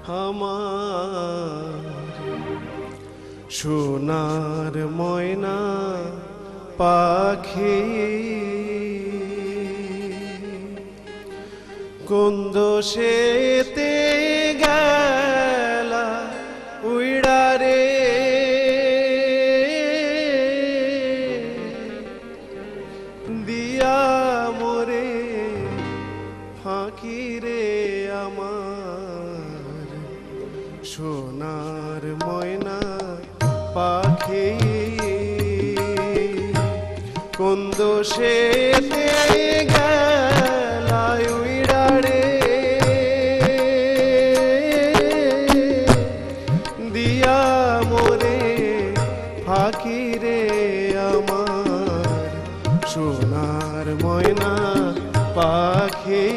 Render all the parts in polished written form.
আমার সোনার ময়না পাখি কোন দোষেতে গেলা উইড়া রে দিয়া মোরে ফাঁকি রে আমার সোনার ময়না পাখি কোন দোষেতে গেলা উইড়া রে দিয়া মোরে ফাঁকি রে আমার সোনার ময়না পাখি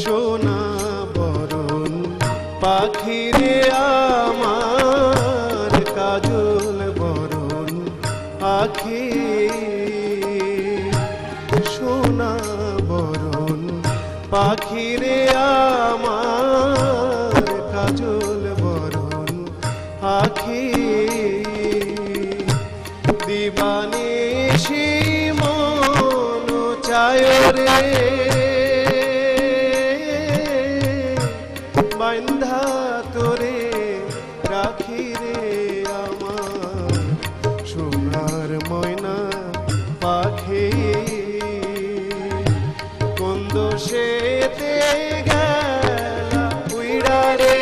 সোনা বরণ পাখি রে আমার কাজল বরণ পাখি সোনা বরণ পাখি রে আমার কাজল বরণ পাখি দিবানিশি মন চায় রে বান্ধা তোরে রাখি রে আমার সোনার ময়না পাখি কোন দোষেতে গেলা উইড়া রে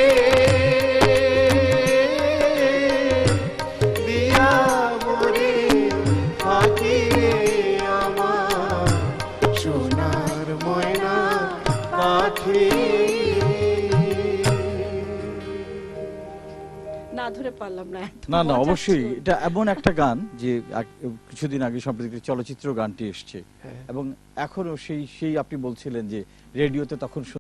দিয়া মোরে পাখি রে আমার সোনার ময়না পাখি না ধরে পারলাম না। না না অবশ্যই এটা এমন একটা গান যে কিছুদিন আগে সম্প্রতি চলচ্চিত্র গানটি এসছে এবং এখনো সেই আপনি বলছিলেন যে রেডিওতে তখন